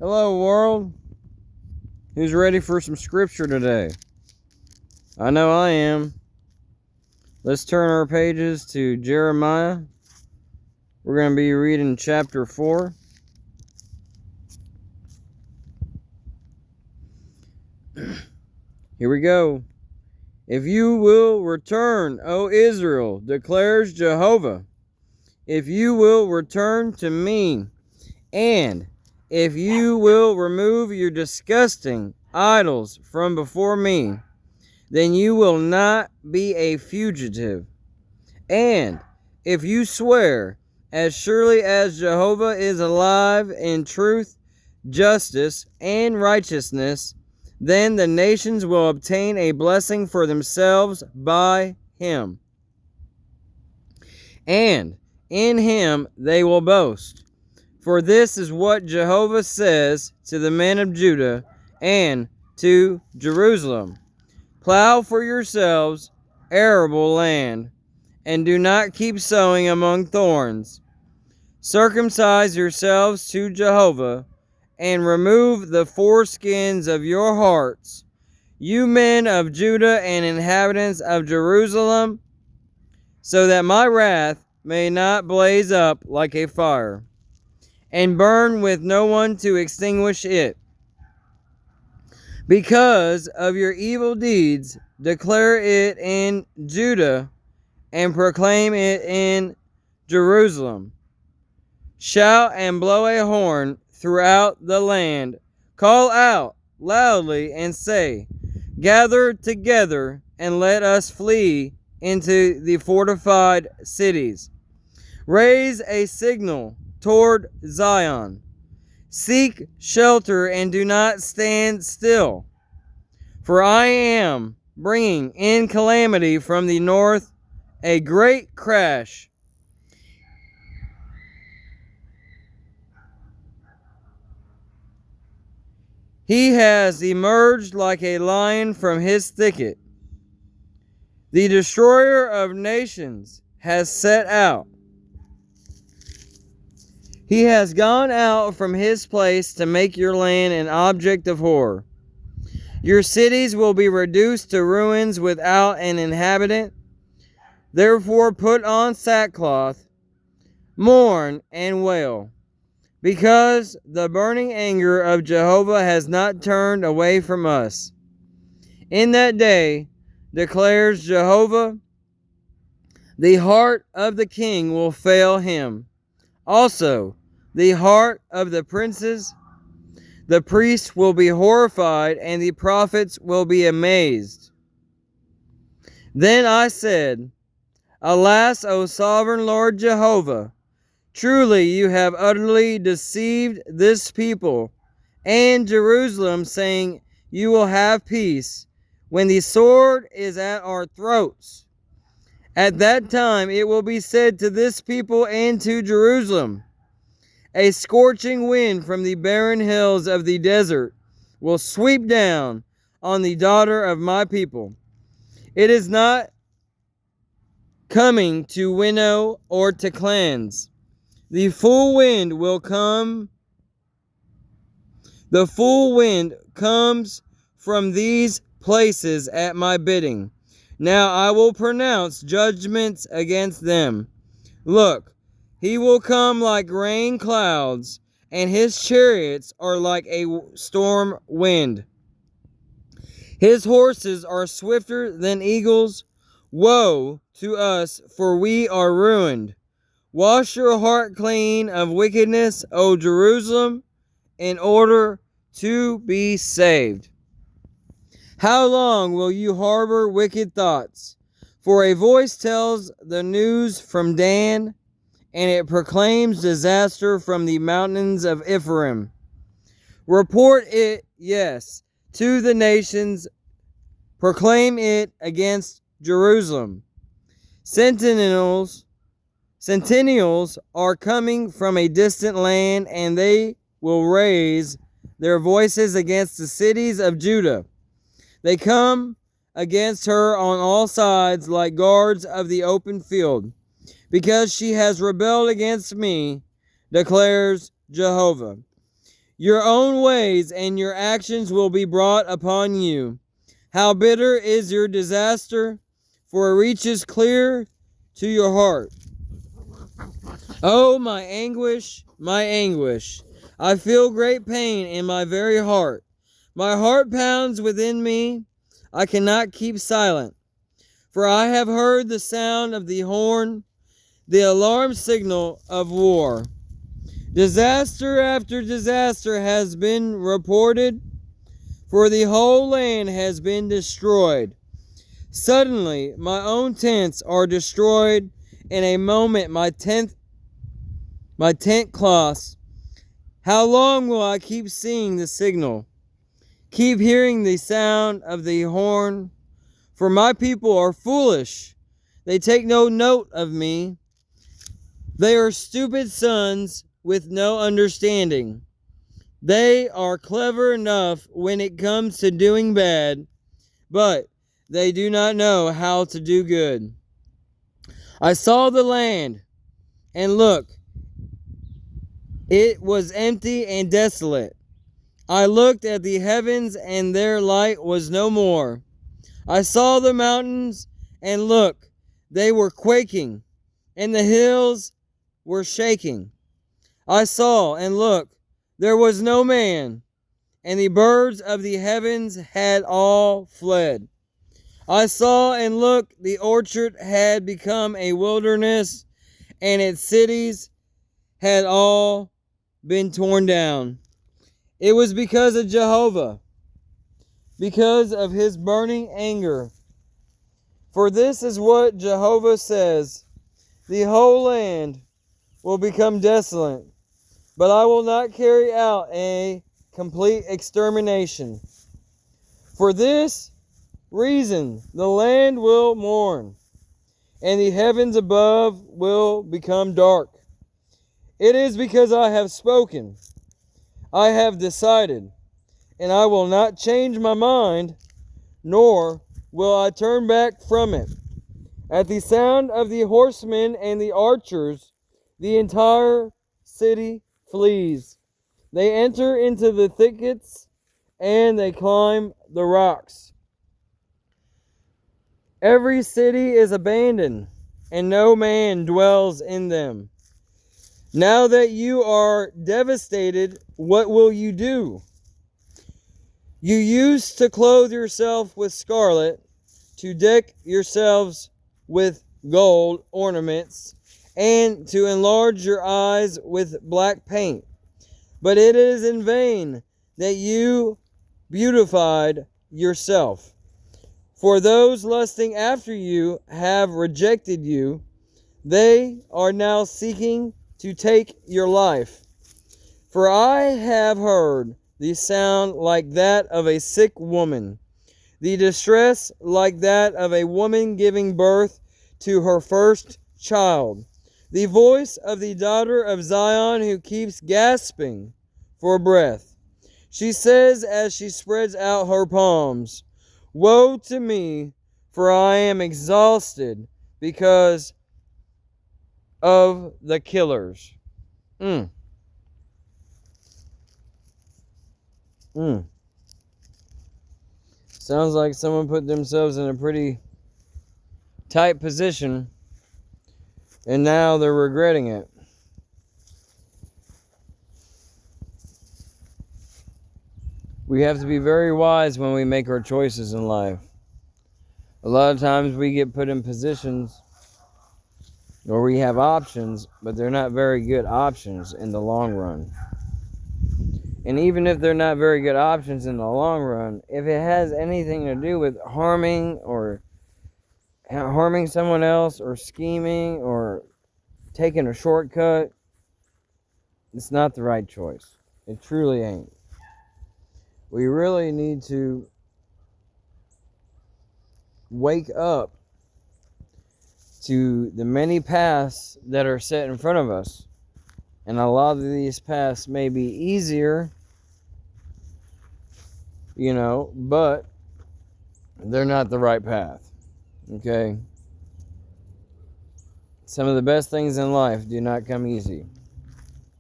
Hello, world. Who's ready for some scripture today? I know I am. Let's turn our pages to Jeremiah. We're going to be reading chapter 4. Here we go. If you will return, O Israel, declares Jehovah, if you will return to me, and if you will remove your disgusting idols from before me, then you will not be a fugitive. And if you swear, as surely as Jehovah is alive in truth, justice, and righteousness, then the nations will obtain a blessing for themselves by him. And in him they will boast. For this is what Jehovah says to the men of Judah and to Jerusalem. Plow for yourselves arable land, and do not keep sowing among thorns. Circumcise yourselves to Jehovah, and remove the foreskins of your hearts, you men of Judah and inhabitants of Jerusalem, so that my wrath may not blaze up like a fire, and burn with no one to extinguish it. Because of your evil deeds, declare it in Judah, and proclaim it in Jerusalem. Shout and blow a horn throughout the land. Call out loudly and say, gather together and let us flee into the fortified cities. Raise a signal toward Zion. Seek shelter and do not stand still. For I am bringing in calamity from the north, a great crash. He has emerged like a lion from his thicket. The destroyer of nations has set out. He has gone out from his place to make your land an object of horror. Your cities will be reduced to ruins without an inhabitant. Therefore put on sackcloth, mourn and wail, because the burning anger of Jehovah has not turned away from us. In that day, declares Jehovah, the heart of the king will fail him. Also, the heart of the princes, the priests will be horrified, and the prophets will be amazed. Then I said, alas, O sovereign Lord Jehovah, truly you have utterly deceived this people and Jerusalem, saying, you will have peace, when the sword is at our throats. At that time it will be said to this people and to Jerusalem, a scorching wind from the barren hills of the desert will sweep down on the daughter of my people. It is not coming to winnow or to cleanse. The full wind will come. The full wind comes from these places at my bidding. Now I will pronounce judgments against them. Look, he will come like rain clouds, and his chariots are like a storm wind. His horses are swifter than eagles. Woe to us, for we are ruined. Wash your heart clean of wickedness, O Jerusalem, in order to be saved. How long will you harbor wicked thoughts? For a voice tells the news from Dan, and it proclaims disaster from the mountains of Ephraim. Report it, yes, to the nations. Proclaim it against Jerusalem. Sentinels are coming from a distant land, and they will raise their voices against the cities of Judah. They come against her on all sides like guards of the open field, because she has rebelled against me, declares Jehovah. your own ways, and your actions will be brought upon you. How bitter is your disaster, for it reaches clear to your heart. Oh, my anguish, my anguish. I feel great pain in my very heart. My heart pounds within me. I cannot keep silent. For I have heard the sound of the horn, the alarm signal of war. Disaster after disaster has been reported, for the whole land has been destroyed. Suddenly, my own tents are destroyed. In a moment, my tent cloths. How long will I keep seeing the signal? Keep hearing the sound of the horn? For my people are foolish. They take no note of me. They are stupid sons with no understanding. They are clever enough when it comes to doing bad, but they do not know how to do good. I saw the land, and look, it was empty and desolate. I looked at the heavens, and their light was no more. I saw the mountains, and look, they were quaking, and the hills were shaking. I saw, and look, there was no man, and the birds of the heavens had all fled. I saw, and look, the orchard had become a wilderness, and its cities had all been torn down. It was because of Jehovah, because of his burning anger. For this is what Jehovah says: the whole land will become desolate, but I will not carry out a complete extermination. For this reason, the land will mourn, and the heavens above will become dark. It is because I have spoken, I have decided, and I will not change my mind, nor will I turn back from it. At the sound of the horsemen and the archers, the entire city flees. They enter into the thickets, and they climb the rocks. Every city is abandoned, and no man dwells in them. Now that you are devastated, what will you do? You used to clothe yourself with scarlet, to deck yourselves with gold ornaments, and to enlarge your eyes with black paint. But it is in vain that you beautified yourself. For those lusting after you have rejected you. They are now seeking to take your life. For I have heard the sound like that of a sick woman, the distress like that of a woman giving birth to her first child, the voice of the daughter of Zion who keeps gasping for breath. She says as she spreads out her palms, woe to me, for I am exhausted because of the killers. Sounds like someone put themselves in a pretty tight position, and now they're regretting it. We have to be very wise when we make our choices in life. A lot of times we get put in positions or we have options, but they're not very good options in the long run. And even if they're not very good options in the long run, if it has anything to do with harming someone else, or scheming, or taking a shortcut, it's not the right choice. It truly ain't. We really need to wake up to the many paths that are set in front of us. And a lot of these paths may be easier, but they're not the right path. Okay? Some of the best things in life do not come easy.